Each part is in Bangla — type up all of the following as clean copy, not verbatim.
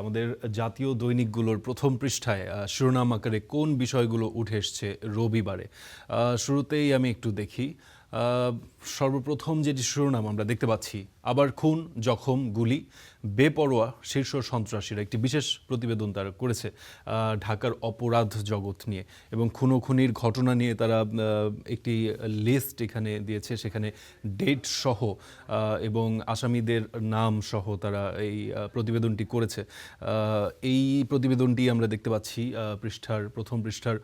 আমাদের জাতীয় দৈনিকগুলোর প্রথম পৃষ্ঠায় শিরোনাম আকারে কোন বিষয়গুলো উঠে এসছে রবিবারে। শুরুতেই আমি একটু দেখি। সর্বপ্রথম যেটি শিরোনাম আমরা দেখতে পাচ্ছি, আবার খুন, জখম, গুলি, বেপরোয়া শীর্ষ সন্ত্রাসীরা। একটি বিশেষ প্রতিবেদন তারা করেছে ঢাকার অপরাধ জগৎ নিয়ে, এবং খুনোখুনির ঘটনা নিয়ে তারা একটি লিস্ট এখানে দিয়েছে, সেখানে ডেট সহ এবং আসামিদের নাম সহ তারা এই প্রতিবেদনটি করেছে। এই প্রতিবেদনটি আমরা দেখতে পাচ্ছি প্রথম পৃষ্ঠার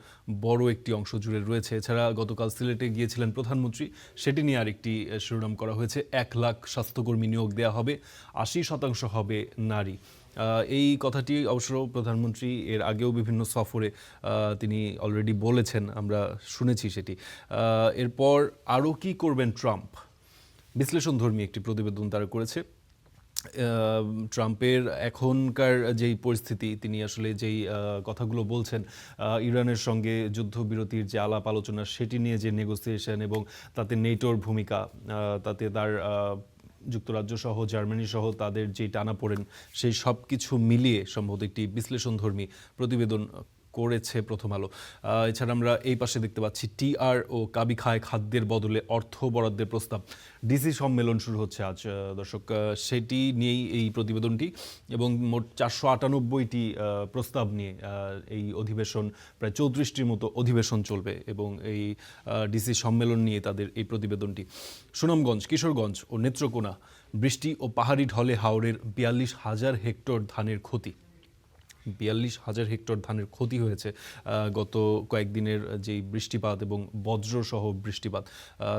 বড় একটি অংশ জুড়ে রয়েছে। এছাড়া গতকাল সিলেটে গিয়েছিলেন প্রধানমন্ত্রী, সেটি নিয়ে আরেকটি শিরোনাম করা হয়েছে, 1 লাখ স্বাস্থ্যকর্মী নিয়োগ দেওয়া হবে, 80% হবে নারী। এই কথাটি অবশ্য প্রধানমন্ত্রী এর আগেও বিভিন্ন সফরে তিনি অলরেডি বলেছেন, আমরা শুনেছি সেটি। এরপর আরও কি করবেন ট্রাম্প, বিশ্লেষণধর্মী একটি প্রতিবেদন তারা করেছে। ট্রাম্পের এখনকার যেই পরিস্থিতি, তিনি আসলে যেই কথাগুলো বলছেন, ইরানের সঙ্গে যুদ্ধবিরতির যে আলাপ আলোচনা সেটি নিয়ে যে নেগোসিয়েশন, এবং তাতে নেটোর ভূমিকা, তাতে তার যুক্তরাজ্য সহ জার্মানি সহ তাদের যে টানাপোড়েন, সেই সব কিছু মিলিয়ে সম্ভবত একটি বিশ্লেষণধর্মী প্রতিবেদন করেছে প্রথম আলো। এছাড়া আমরা এই পাশে দেখতে পাচ্ছি টিআর ও কাবি খায় খাদ্যের বদলে অর্থ বরাদ্দের প্রস্তাব। ডিসি সম্মেলন শুরু হচ্ছে আজ দর্শক, সেটি নিয়েই এই প্রতিবেদনটি, এবং মোট 498টি প্রস্তাব নিয়ে এই অধিবেশন, প্রায় 34টির মতো অধিবেশন চলবে, এবং এই ডিসি সম্মেলন নিয়ে তাদের এই প্রতিবেদনটি। সুনামগঞ্জ, কিশোরগঞ্জ ও নেত্রকোনা, বৃষ্টি ও পাহাড়ি ঢলে হাওরের 42,000 হেক্টর ধানের ক্ষতি। 42,000 হেক্টর ধানের ক্ষতি হয়েছে গত কয়েকদিনের যেই বৃষ্টিপাত এবং বজ্রসহ বৃষ্টিপাত,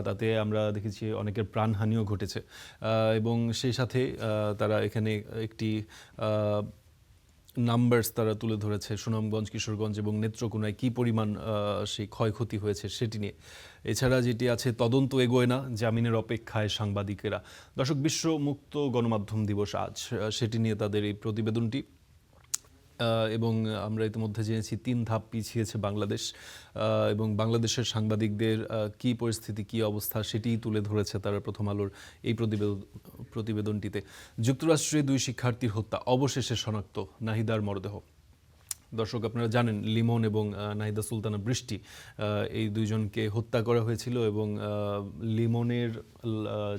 তাতে আমরা দেখেছি অনেকের প্রাণহানিও ঘটেছে। এবং সেই সাথে তারা এখানে একটি নাম্বারস তারা তুলে ধরেছে, সুনামগঞ্জ, কিশোরগঞ্জ এবং নেত্রকোনায় কী পরিমাণ সেই ক্ষয়ক্ষতি হয়েছে সেটি নিয়ে। এছাড়া যেটি আছে, তদন্ত এগোয় না, জামিনের অপেক্ষায় সাংবাদিকেরা। দর্শক, বিশ্ব মুক্ত গণমাধ্যম দিবস আজ, সেটি নিয়ে তাদের এই প্রতিবেদনটি। এবং আমরা ইতিমধ্যে জেনেছি 3 ধাপ পিছিয়েছে বাংলাদেশ, এবং বাংলাদেশের সাংবাদিকদের কী পরিস্থিতি, কী অবস্থা, সেটিই তুলে ধরেছে তারা প্রথম আলোর এই প্রতিবেদনটিতে। যুক্তরাষ্ট্রে 2 শিক্ষার্থীর হত্যা, অবশেষে শনাক্ত নাহিদার মরদেহ। দর্শক, আপনারা জানেন লিমন এবং নাহিদা সুলতানা বৃষ্টি, এই দুইজনকে হত্যা করা হয়েছিল, এবং লিমনের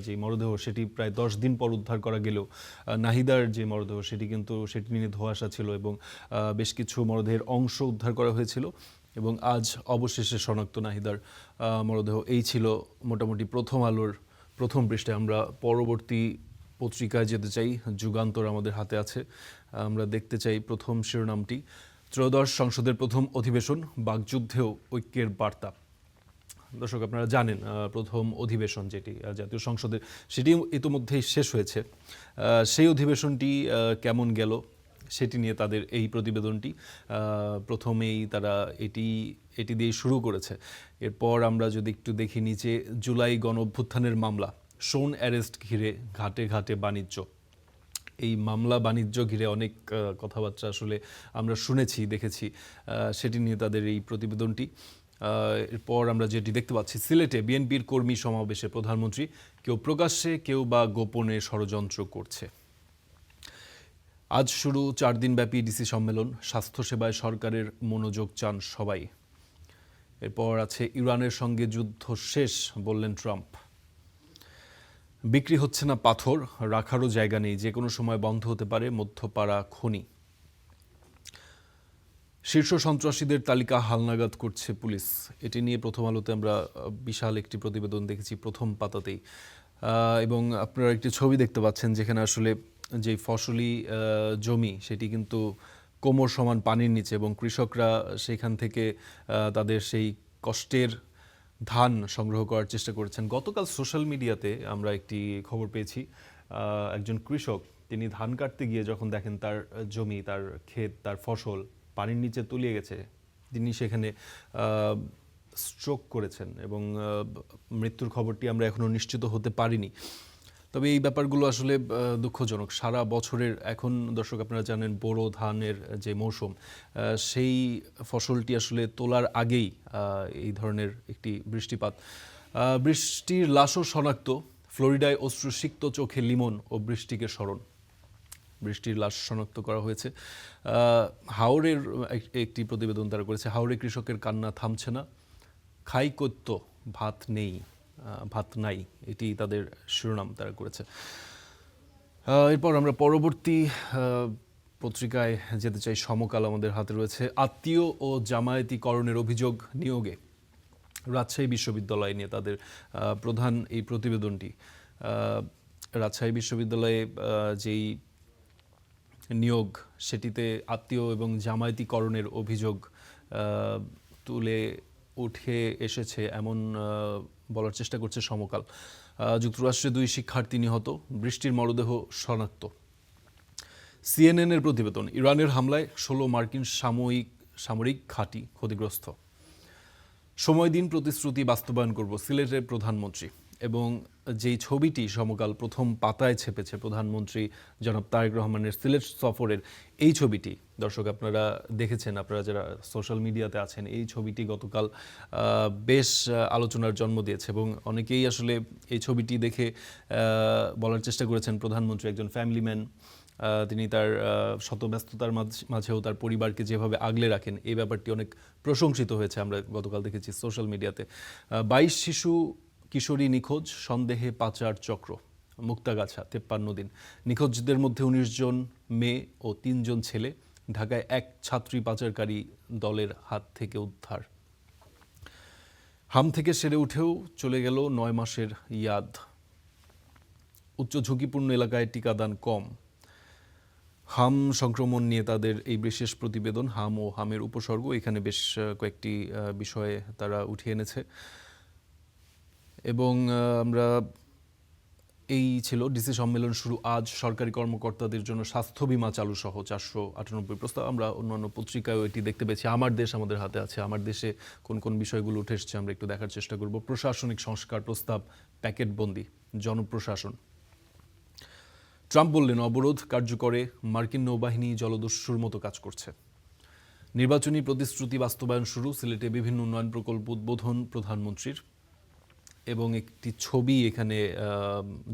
যে মরদেহ সেটি প্রায় 10 দিন পর উদ্ধার করা গেলেও নাহিদার যে মরদেহ সেটি নিয়ে ধোঁয়াশা ছিল, এবং বেশ কিছু মরদেহের অংশ উদ্ধার করা হয়েছিল, এবং আজ অবশেষে শনাক্ত নাহিদার মরদেহ। এই ছিল মোটামুটি প্রথম আলোর প্রথম পৃষ্ঠায়। আমরা পরবর্তী পত্রিকায় যেতে চাই, যুগান্তর আমাদের হাতে আছে, আমরা দেখতে চাই প্রথম শিরোনামটি, ত্রয়োদশ সংসদের প্রথম অধিবেশন, বাকযুদ্ধেও ঐক্যের বার্তা। দর্শক, আপনারা জানেন প্রথম অধিবেশন যেটি জাতীয় সংসদের, সেটি ইতিমধ্যেই শেষ হয়েছে। সেই অধিবেশনটি কেমন গেল সেটি নিয়ে তাদের এই প্রতিবেদনটি। প্রথমেই তারা এটি দিয়ে শুরু করেছে। এরপর আমরা যদি একটু দেখি নিচে, জুলাই গণ অভ্যুত্থানের মামলা, শোন অ্যারেস্ট ঘিরে ঘাটে ঘাটে বাণিজ্য। এই মামলা বাণিজ্য ঘিরে অনেক কথাবার্তা আসলে আমরা শুনেছি, দেখেছি, সেটি নিয়ে তাদের এই প্রতিবেদনটি। এরপর আমরা যেটি দেখতে পাচ্ছি, সিলেটে বিএনপির কর্মী সমাবেশে প্রধানমন্ত্রী, কেউ প্রকাশ্যে কেউ বা গোপনে ষড়যন্ত্র করছে। আজ শুরু 4 দিনব্যাপী ডিসি সম্মেলন, স্বাস্থ্যসেবায় সরকারের মনোযোগ চান সবাই। এরপর আছে, ইরানের সঙ্গে যুদ্ধ শেষ বললেন ট্রাম্প। বিক্রি হচ্ছে না পাথর, রাখারও জায়গা নেই, যে কোনো সময় বন্ধ হতে পারে মধ্যপাড়া খনি। শীর্ষ সন্ত্রাসীদের তালিকা হালনাগাদ করছে পুলিশ। এটি নিয়ে প্রথম আলোতে আমরা বিশাল একটি প্রতিবেদন দেখেছি প্রথম পাতাতেই, এবং আপনারা একটি ছবি দেখতে পাচ্ছেন যেখানে আসলে যেই ফসলি জমি সেটি কিন্তু কোমর সমান পানির নিচে, এবং কৃষকরা সেখান থেকে তাদের সেই কষ্টের ধান সংগ্রহ করার চেষ্টা করেছেন। গতকাল সোশ্যাল মিডিয়াতে আমরা একটি খবর পেয়েছি, একজন কৃষক, তিনি ধান কাটতে গিয়ে যখন দেখেন তার জমি, তার ক্ষেত, তার ফসল পানির নিচে তলিয়ে গেছে, তিনি সেখানে স্ট্রোক করেছেন, এবং মৃত্যুর খবরটি আমরা এখনও নিশ্চিত হতে পারিনি। তবে এই ব্যাপারগুলো আসলে দুঃখজনক। সারা বছরের, এখন দর্শক আপনারা জানেন বোরো ধানের যে মৌসুম, সেই ফসলটি আসলে তোলার আগেই এই ধরনের একটি বৃষ্টিপাত। বৃষ্টির লাশও শনাক্ত, ফ্লোরিডায় অশ্রুসিক্ত চোখে লিমন ও বৃষ্টিকে স্মরণ। বৃষ্টির লাশ শনাক্ত করা হয়েছে। হাওরের একটি প্রতিবেদন তারা করেছে, হাওরে কৃষকের কান্না থামছে না, খাই কত্য ভাত নেই, ভাত নাই, এটি তাদের শিরোনাম তারা করেছে। এরপর আমরা পরবর্তী পত্রিকায় যেতে চাই। সমকাল আমাদের হাতে রয়েছে। আত্মীয় ও জামায়াতিকরণের অভিযোগ নিয়োগে, রাজশাহী বিশ্ববিদ্যালয় নিয়ে তাদের প্রধান এই প্রতিবেদনটি। রাজশাহী বিশ্ববিদ্যালয়ে যেই নিয়োগ, সেটিতে আত্মীয় এবং জামায়াতিকরণের অভিযোগ তুলে উঠে এসেছে এমন বলার চেষ্টা করছে সমকাল। যুক্তরাষ্ট্রে 2 শিক্ষার্থী নিহত, বৃষ্টির মরদেহ শনাক্ত। সিএনএনের প্রতিবেদন, ইরানের হামলায় 16 মার্কিন সামরিক ঘাঁটি ক্ষতিগ্রস্ত। সময় দিন, প্রতিশ্রুতি বাস্তবায়ন করব, সিলেটের প্রধানমন্ত্রী। এবং যেই ছবিটি সমকাল প্রথম পাতায় ছেপেছে প্রধানমন্ত্রী জনাব তারেক রহমানের সিলেট সফরের, এই ছবিটি দর্শক আপনারা দেখেছেন, আপনারা যারা সোশ্যাল মিডিয়াতে আছেন, এই ছবিটি গতকাল বেশ আলোচনার জন্ম দিয়েছে এবং অনেকেই আসলে এই ছবিটি দেখে বলার চেষ্টা করেছেন প্রধানমন্ত্রী একজন ফ্যামিলি ম্যান, তিনি তার শত ব্যস্ততার মাঝেও তার পরিবারকে যেভাবে আগলে রাখেন, এই ব্যাপারটি অনেক প্রশংসিত হয়েছে। আমরা গতকাল দেখেছি সোশ্যাল মিডিয়াতে। 22 শিশু কিশোরী নিখোঁজ, সন্দেহে পাচার চক্র। মুক্তাগাছা 53 দিন। নিখোঁজদের মধ্যে 19 জন মেয়ে ও 3 জন ছেলে। ঢাকায় এক ছাত্রী পাচারকারী দলের হাত থেকে উদ্ধার। হাম থেকে সেরে উঠেও চলে গেল 9 মাসের ইয়াদ। উচ্চ ঝুঁকিপূর্ণ এলাকায় টিকাদান কম। হাম সংক্রমণ নিয়ে তাদের এই বিশেষ প্রতিবেদন, হাম ও হামের উপসর্গ। এখানে বেশ কয়েকটি বিষয়ে তারা উঠিয়ে এনেছে এবং আমরা এই ছিল ডিসি সম্মেলন শুরু আজ, সরকারি কর্মকর্তাদের জন্য স্বাস্থ্য বীমা চালু সহ 498 প্রস্তাব। আমরা অন্যান্য পত্রিকায়ও এটি দেখতে পেয়েছি। আমার দেশ আমাদের হাতে আছে, আমার দেশে কোন কোন বিষয়গুলো উঠে এসছে আমরা একটু দেখার চেষ্টা করব। প্রশাসনিক সংস্কার প্রস্তাব, প্যাকেটবন্দি, জনপ্রশাসন। ট্রাম্প বললেন অবরোধ কার্যকরে মার্কিন নৌবাহিনী জলদস্যুর মতো কাজ করছে। নির্বাচনী প্রতিশ্রুতি বাস্তবায়ন শুরু, সিলেটে বিভিন্ন উন্নয়ন প্রকল্প উদ্বোধন প্রধানমন্ত্রীর। এবং একটি ছবি এখানে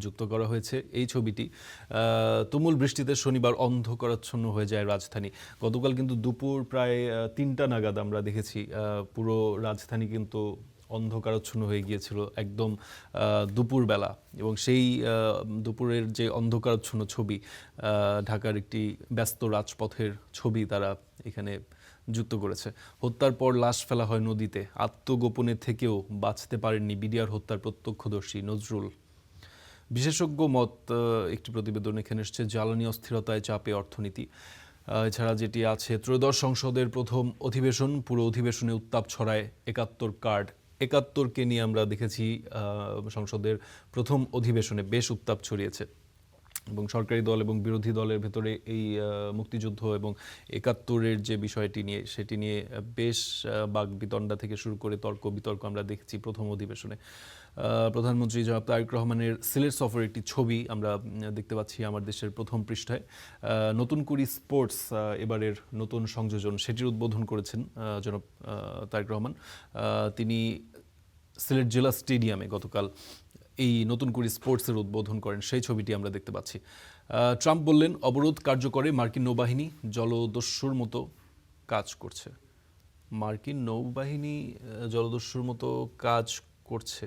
যুক্ত করা হয়েছে। এই ছবিটি, তুমুল বৃষ্টিতে শনিবার অন্ধকারাচ্ছন্ন হয়ে যায় রাজধানী। গতকাল কিন্তু দুপুর প্রায় 3টা নাগাদ আমরা দেখেছি পুরো রাজধানী কিন্তু অন্ধকারাচ্ছন্ন হয়ে গিয়েছিল একদম দুপুরবেলা। এবং সেই দুপুরের যে অন্ধকারাচ্ছন্ন ছবি, ঢাকার একটি ব্যস্ত রাজপথের ছবি তারা এখানে যুক্ত করেছে। হত্যার পর লাশ ফেলা হয় নদীতে, আত্মগোপনে থেকেও বাঁচতে পারেননি বিডিআর হত্যার প্রত্যক্ষদর্শী নজরুল। বিশেষজ্ঞ মত, একটি প্রতিবেদন এখানে এসছে, জ্বালানি অস্থিরতায় চাপে অর্থনীতি। এছাড়া যেটি আছে, ত্রয়োদশ সংসদের প্রথম অধিবেশন, পুরো অধিবেশনে উত্তাপ ছড়ায় 71 কার্ড। 71কে নিয়ে আমরা দেখেছি সংসদের প্রথম অধিবেশনে বেশ উত্তাপ ছড়িয়েছে এবং সরকারি দল এবং বিরোধী দলের ভেতরে এই মুক্তিযুদ্ধ এবং 71-এর যে বিষয়টি নিয়ে, সেটি নিয়ে বেশ বাকবিতণ্ডা থেকে শুরু করে তর্ক বিতর্ক আমরা দেখেছি প্রথম অধিবেশনে। প্রধানমন্ত্রী জনাব তারেক রহমানের সিলেট সফরের একটি ছবি আমরা দেখতে পাচ্ছি আমার দেশের প্রথম পৃষ্ঠায়। নতুন কুড়ি স্পোর্টস এবারের নতুন সংযোজন, সেটির উদ্বোধন করেছেন জনাব তারেক রহমান। তিনি সিলেট জেলা স্টেডিয়ামে গতকাল এই নতুন করে স্পোর্টসের উদ্বোধন করেন, সেই ছবিটি আমরা দেখতে পাচ্ছি। ট্রাম্প বললেন অবরোধ কার্যকরে মার্কিন নৌবাহিনী জলদস্যুর মতো কাজ করছে। মার্কিন নৌবাহিনী জলদস্যুর মতো কাজ করছে,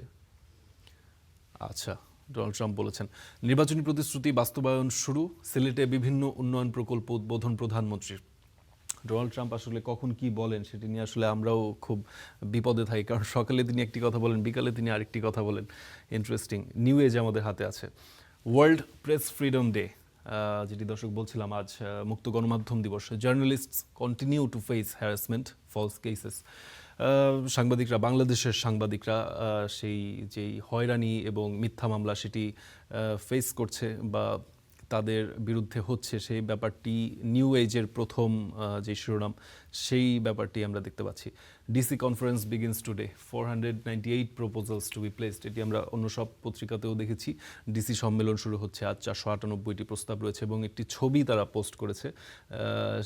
আচ্ছা, ডোনাল্ড ট্রাম্প বলেছেন। নির্বাচনী প্রতিশ্রুতি বাস্তবায়ন শুরু, সিলেটে বিভিন্ন উন্নয়ন প্রকল্প উদ্বোধন প্রধানমন্ত্রীর। ডোনাল্ড ট্রাম্প আসলে কখন কি বলেন সেটি নিয়ে আসলে আমরাও খুব বিপদে থাকি, কারণ সকালে তিনি একটি কথা বলেন, বিকালে তিনি আরেকটি কথা বলেন। ইন্টারেস্টিং। নিউ এজ আমাদের হাতে আছে। ওয়ার্ল্ড প্রেস ফ্রিডম ডে, যেটি দর্শক বলছিলাম আজ মুক্ত গণমাধ্যম দিবস। Journalists continue to face harassment, false cases. সাংবাদিকরা, বাংলাদেশের সাংবাদিকরা সেই যেই হয়রানি এবং মিথ্যা মামলা সেটি ফেস করছে বা তাদের বিরুদ্ধে হচ্ছে, সেই ব্যাপারটি নিউ এজের প্রথম যে শিরোনাম, সেই ব্যাপারটি আমরা দেখতে পাচ্ছি। DC conference begins today, 498 proposals two be placed, এটি আমরা অন্য সব পত্রিকাতেও দেখেছি। ডিসি সম্মেলন শুরু হচ্ছে আজ, 498টি প্রস্তাব রয়েছে এবং একটি ছবি তারা পোস্ট করেছে।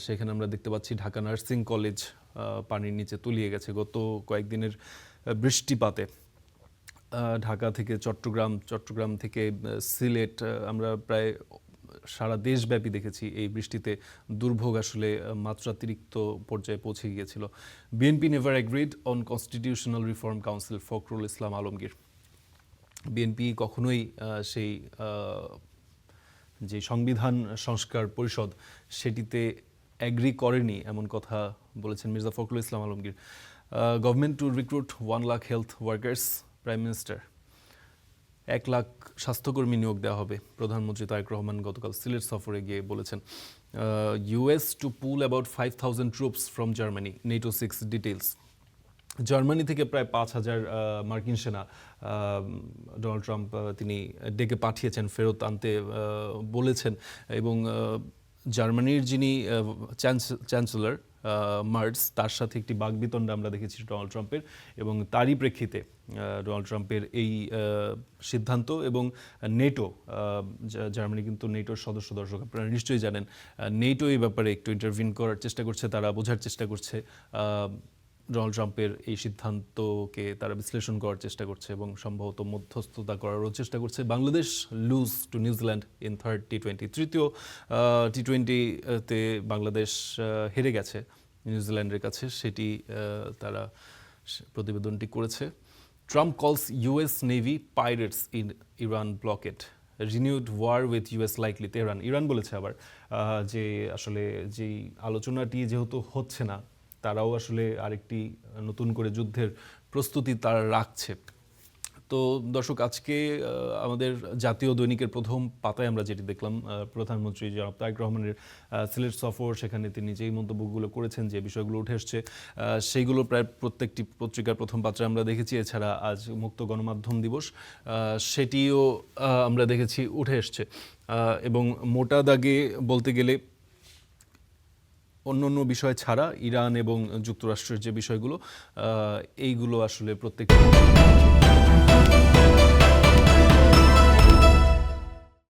সেখানে আমরা দেখতে পাচ্ছি ঢাকা নার্সিং কলেজ পানির নিচে তলিয়ে গেছে গত কয়েকদিনের বৃষ্টিপাতে। ঢাকা থেকে চট্টগ্রাম, চট্টগ্রাম থেকে সিলেট, আমরা প্রায় সারা দেশব্যাপী দেখেছি এই বৃষ্টিতে দুর্ভোগ আসলে মাত্রাতিরিক্ত পর্যায়ে পৌঁছে গিয়েছিল। BNP never agreed on constitutional reform council, Fakhrul Islam Alamgir. BNP কখনোই সেই যে সংবিধান সংস্কার পরিষদ সেটিতে অ্যাগ্রি করেনি এমন কথা বলেছেন Mirza Fakhrul Islam Alamgir. Government to recruit 1 lakh health workers, prime minister. 1 lakh স্বাস্থ্যকর্মী নিয়োগ দেওয়া হবে, প্রধানমন্ত্রী তারেক রহমান গতকাল সিলেট সফরে গিয়ে বলেছেন। US two pool about 5,000 troops from Germany, NATO 6 details. Germany থেকে প্রায় 5,000 মার্কিন সেনা ডোনাল্ড ট্রাম্প তিনি ডেকে পাঠিয়েছেন, ফেরত আনতে বলেছেন। এবং জার্মানির যিনি চ্যান্সেলর মার্টস, তার সাথে একটি বাকবিতণ্ডা আমরা দেখেছি ডোনাল্ড ট্রাম্পের, এবং তারই প্রেক্ষিতে ডোনাল্ড ট্রাম্পের এই সিদ্ধান্ত। এবং নেটো, জার্মানি কিন্তু নেটোর সদস্য, দর্শক আপনারা নিশ্চয়ই জানেন, নেটো এই ব্যাপারে একটু ইন্টারভিন করার চেষ্টা করছে, তারা বোঝার চেষ্টা করছে ডোনাল্ড ট্রাম্পের এই সিদ্ধান্তকে তারা বিশ্লেষণ করার চেষ্টা করছে এবং সম্ভবত মধ্যস্থতা করারও চেষ্টা করছে। Bangladesh loose two New Zealand in third T20, তৃতীয় T20-তে বাংলাদেশ হেরে গেছে নিউজিল্যান্ডের কাছে, সেটি তারা প্রতিবেদনটি করেছে। ট্রাম্প কলস US navy pirates in Iran blocked, renewed war with US likely. Tehran, Iran বলেছে আবার যে আসলে যেই আলোচনাটি যেহেতু হচ্ছে না, তারাও আসলে আরেকটি নতুন করে যুদ্ধের প্রস্তুতি তারা রাখছে। তো দর্শক, আজকে আমাদের জাতীয় দৈনিকের প্রথম পাতায় আমরা যেটি দেখলাম, প্রধানমন্ত্রী জনাব তারেক রহমানের সিলেট সফর, সেখানে তিনি যেই মন্তব্যগুলো করেছেন, যে বিষয়গুলো উঠে এসছে, সেইগুলো প্রায় প্রত্যেকটি পত্রিকার প্রথম পাতায় আমরা দেখেছি। এছাড়া আজ মুক্ত গণমাধ্যম দিবস, সেটিও আমরা দেখেছি উঠে এসছে। এবং মোটা দাগে বলতে গেলে অন্য অন্য বিষয় ছাড়া ইরান এবং যুক্তরাষ্ট্রের যে বিষয়গুলো, এইগুলো আসলে প্রত্যেকটা